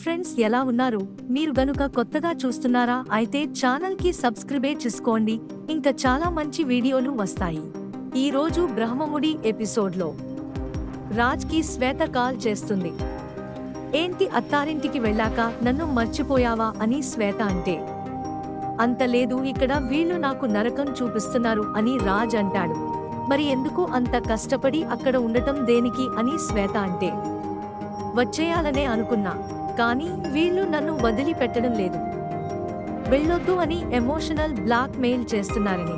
Friends, ఎలా ఉన్నారు? మీరు గనుక కొత్తగా చూస్తున్నారా అయితే ఛానల్ కి సబ్స్క్రైబ్ చేసుకోండి. ఇంకా చాలా మంచి వీడియోలు వస్తాయి. ఈ రోజు బ్రహ్మముడి ఎపిసోడ్ లో రాజ్ కి శ్వేత కాల్ చేస్తుంది. ఏంటి, అత్తారింటికి వెళ్ళాక నన్ను మర్చిపోయావా అని శ్వేత అంటే, అంత లేదు, ఇక్కడ వీళ్ళు నాకు నరకం చూపిస్తున్నారు అని రాజ్ అంటాడు. మరి ఎందుకు అంత కష్టపడి అక్కడ ఉండటం దేనికి అని శ్వేత అంటే, వచ్చేయాలనే అనుకున్నా, కానీ వీళ్ళు నన్ను వదిలిపెట్టడం లేదు, వెళ్ళొద్దు అని ఎమోషనల్ బ్లాక్ మెయిల్ చేస్తున్నారని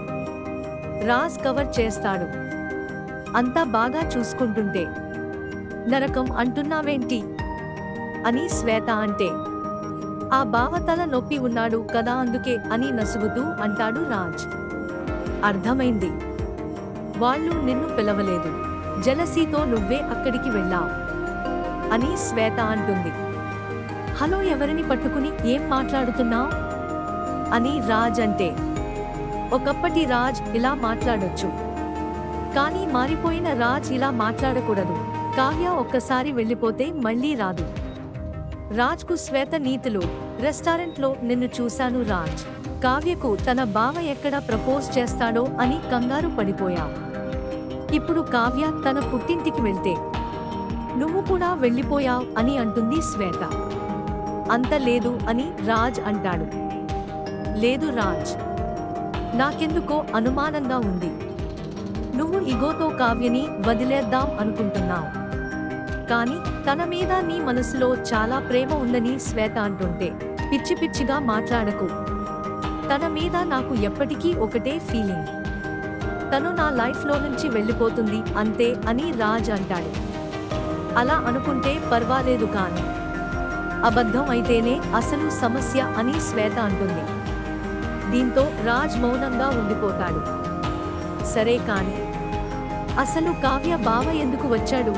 రాజ్ కవర్ చేస్తాడు. అంతా బాగా చూసుకుంటుంటే నరకం అంటున్నావేంటి అని శ్వేత అంటే, ఆ బావ తల నొప్పి ఉన్నాడు కదా అందుకే అని నసుగుతూ అంటాడు రాజ్. అర్థమైంది, వాళ్ళు నిన్ను పిలవలేదు, జలసీతో నువ్వే అక్కడికి వెళ్ళావు అని శ్వేత అంటుంది. హలో, ఎవరిని పట్టుకుని ఏం మాట్లాడుతున్నావు అని రాజ్ అంటే, ఒకప్పటి రాజ్ ఇలా మాట్లాడొచ్చు, కానీ మారిపోయిన రాజ్ ఇలా మాట్లాడకూడదు. కావ్య ఒక్కసారి వెళ్ళిపోతే మళ్ళీ రాదు. రాజ్కు శ్వేత నీతులు. రెస్టారెంట్లో నిన్ను చూశాను రాజ్, కావ్యకు తన బావ ఎక్కడ ప్రపోజ్ చేస్తాడో అని కంగారు పడిపోయా. ఇప్పుడు కావ్య తన పుట్టింటికి వెళ్తే నువ్వు కూడా వెళ్ళిపోయావ్ అని అంటుంది శ్వేత. అంత లేదు అని రాజ్ అంటాడు. లేదు రాజ్, నాకెందుకో అనుమానంగా ఉంది. నువ్వు ఇగోతో కావ్యని వదిలేద్దాం అనుకుంటున్నావు, కానీ తన మీద నీ మనసులో చాలా ప్రేమ ఉందని శ్వేత అంటుంటే, పిచ్చి పిచ్చిగా మాట్లాడకు. తన మీద నాకు ఎప్పటికీ ఒకటే ఫీలింగ్, తను నా లైఫ్లో నుంచి వెళ్ళిపోతుంది అంతే అని రాజ్ అంటాడు. అలా అనుకుంటే పర్వాలేదు, కానీ అబద్ధం అయితేనే అసలు సమస్య అని శ్వేత అంటుంది. దీంతో రాజ్ మౌనంగా ఉండిపోతాడు. సరే, కానీ అసలు కావ్య బావ ఎందుకు వచ్చాడు?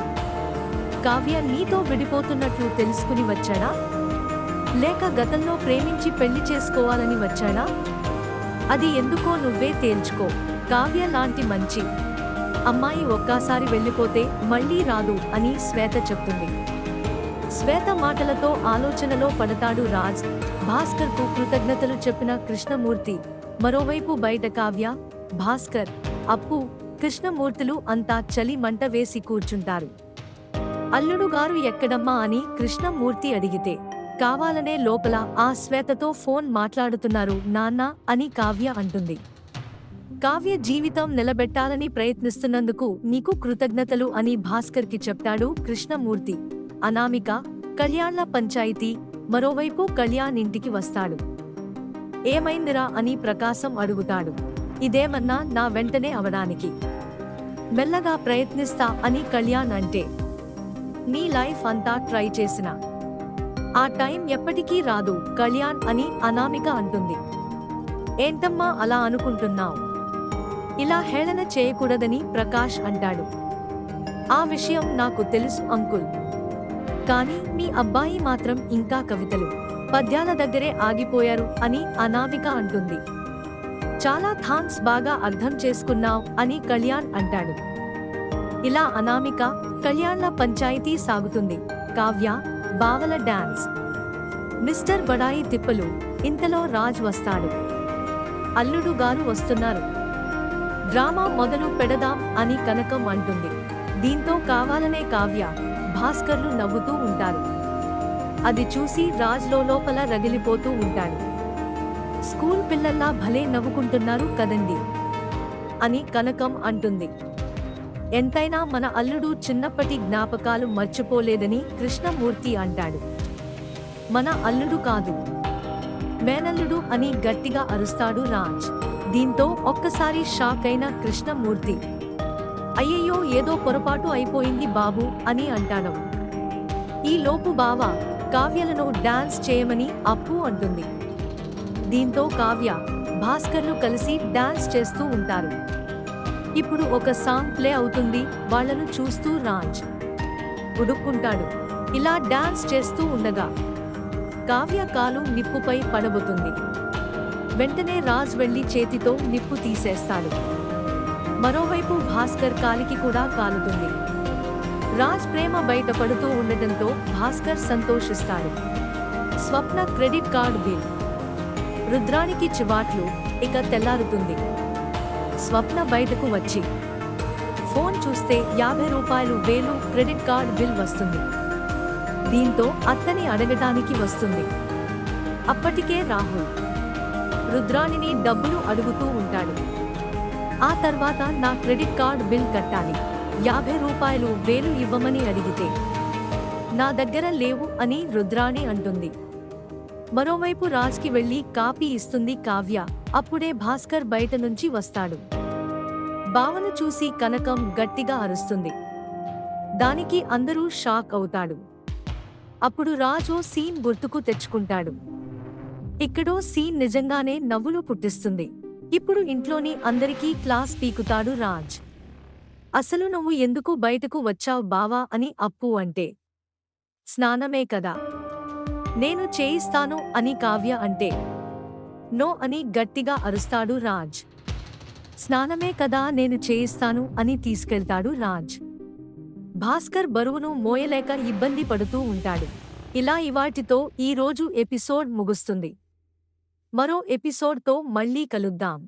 కావ్య నీతో విడిపోతున్నట్లు తెలుసుకుని వచ్చాడా, లేక గతంలో ప్రేమించి పెళ్లి చేసుకోవాలని వచ్చాడా? అది ఎందుకో నువ్వే తేల్చుకో. కావ్య లాంటి మంచి అమ్మాయి ఒక్కసారి వెళ్ళిపోతే మళ్ళీ రాదు అని శ్వేత చెప్తుంది. శ్వేత మాటలతో ఆలోచనలో పడతాడు రాజ్. భాస్కర్ కు కృతజ్ఞతలు చెప్పిన కృష్ణమూర్తి, మరోవైపు బయట కావ్య, భాస్కర్, అప్పు, కృష్ణమూర్తులు అంతా చలి మంట వేసి కూర్చుంటారు. అల్లుడు గారు ఎక్కడమ్మా అని కృష్ణమూర్తి అడిగితే, కావాలనే లోపల ఆ శ్వేతతో ఫోన్ మాట్లాడుతున్నారు నాన్న అని కావ్య అంటుంది. కావ్య జీవితం నిలబెట్టాలని ప్రయత్నిస్తున్నందుకు నీకు కృతజ్ఞతలు అని భాస్కర్ కి చెప్తాడు కృష్ణమూర్తి. అనామిక, కళ్యాణ్ల పంచాయితీ. మరోవైపు కళ్యాణ్ ఇంటికి వస్తాడు. ఏమైందిరా అని ప్రకాశం అడుగుతాడు. ఇదేమన్నా నా వెంటనే అవడానికి మెల్లగా ప్రయత్నిస్తా అని కళ్యాణ్ అంటే, నీ లైఫ్ అంతా ట్రై చేసిన ఆ టైం ఎప్పటికీ రాదు కళ్యాణ్ అని అనామిక అంటుంది. ఏంటమ్మా అలా అనుకుంటున్నావు? ఇలా హేళన చేయకూడదని ప్రకాష్ అంటాడు. ఆ విషయం నాకు తెలుసు అంకుల్, కానీ మీ అబ్బాయి మాత్రం ఇంకా కవితలు, పద్యాల దగ్గరే ఆగిపోయారు అని అనామిక అంటుంది. చాలా థాంక్స్, బాగా అర్థం చేసుకున్నావ్ అని కళ్యాణ్ అంటాడు. ఇలా అనామిక, కళ్యాణ్ల పంచాయితీ సాగుతుంది. కావ్య, బావల డాన్స్, మిస్టర్ బడాయి తిప్పలు. ఇంతలో రాజ్ వస్తాడు. అల్లుడు గారు వస్తున్నారు, డ్రామా మొదలు పెడదాం అని కనకం అంటుంది. దీంతో కావాలనే కావ్య, భాస్కర్లు నవ్వుతూ ఉంటారు. అది చూసి రాజ్ లోపల రగిలిపోతూ ఉంటాడు. స్కూల్ పిల్లల్లా భలే నవ్వుకుంటున్నారు కదండి అని కనకం అంటుంది. ఎంతైనా మన అల్లుడు చిన్నప్పటి జ్ఞాపకాలు మర్చిపోలేదని కృష్ణమూర్తి అంటాడు. మన అల్లుడు కాదు, మేనల్లుడు అని గట్టిగా అరుస్తాడు రాజ్. దీంతో ఒక్కసారి షాక్ అయిన కృష్ణమూర్తి, అయ్యయ్యో, ఏదో పొరపాటు అయిపోయింది బాబు అని అంటాడు. ఈ లోపు బావ, కావ్యలను డాన్స్ చేయమని అప్పు అంటుంది. దీంతో కావ్య, భాస్కర్లు కలిసి డాన్స్ చేస్తూ ఉంటారు. ఇప్పుడు ఒక సాంగ్ ప్లే అవుతుంది. వాళ్లను చూస్తూ రాజ్ ఉడుక్కుంటాడు. ఇలా డాన్స్ చేస్తూ ఉండగా కావ్య కాలు నిప్పుపై పడబోతుంది. వెంటనే రాజ్ వెళ్లి చేతితో నిప్పు తీసేస్తాడు. మరోవైపు భాస్కర్ కాలికి కూడా కాలుతుంది. రాజ్ ప్రేమ బయటపడుతూ ఉండటంతో భాస్కర్ సంతోషిస్తాడు. స్వప్న క్రెడిట్ కార్డ్ బిల్. రుద్రానికి చివాట్లు. ఇక తెల్లారుతుంది. స్వప్న బయటకు వచ్చి ఫోన్ చూస్తే 50 రూపాయలు వేలు క్రెడిట్ కార్డ్ బిల్ వస్తుంది. దీంతో అత్తని అడగటానికి వస్తుంది. అప్పటికే రాహుల్ రుద్రాణిని డబ్బులు అడుగుతూ ఉంటాడు. ఆ తర్వాత నా క్రెడిట్ కార్డ్ బిల్ కట్టాలి, 50 రూపాయలు వేలు ఇవ్వమని అడిగితే నా దగ్గర లేవు అని రుద్రాణి అంటుంది. మరోవైపు రాజ్కి వెళ్లి కాపీ ఇస్తుంది కావ్య. అప్పుడే భాస్కర్ బయట నుంచి వస్తాడు. బావను చూసి కనకం గట్టిగా అరుస్తుంది. దానికి అందరూ షాక్ అవుతాడు. అప్పుడు రాజు సీన్ గుర్తుకు తెచ్చుకుంటాడు. ఇక్కడో సీన్ నిజంగానే నవ్వులు పుట్టిస్తుంది. ఇప్పుడు ఇంట్లోని అందరికీ క్లాస్ పీకుతాడు రాజ్. అసలు నువ్వు ఎందుకు బయటకు వచ్చావు బావా అని అప్పు అంటే, స్నానమే కదా, నేను చేయిస్తాను అని కావ్య అంటే, నో అని గట్టిగా అరుస్తాడు రాజ్. స్నానమే కదా నేను చేయిస్తాను అని తీసుకెళ్తాడు రాజ్. భాస్కర్ బరువును మోయలేక ఇబ్బంది పడుతూ ఉంటాడు. ఇలా ఇవాటితో ఈ రోజు ఎపిసోడ్ ముగుస్తుంది. మరో ఎపిసోడ్తో మళ్ళీ కలుద్దాం.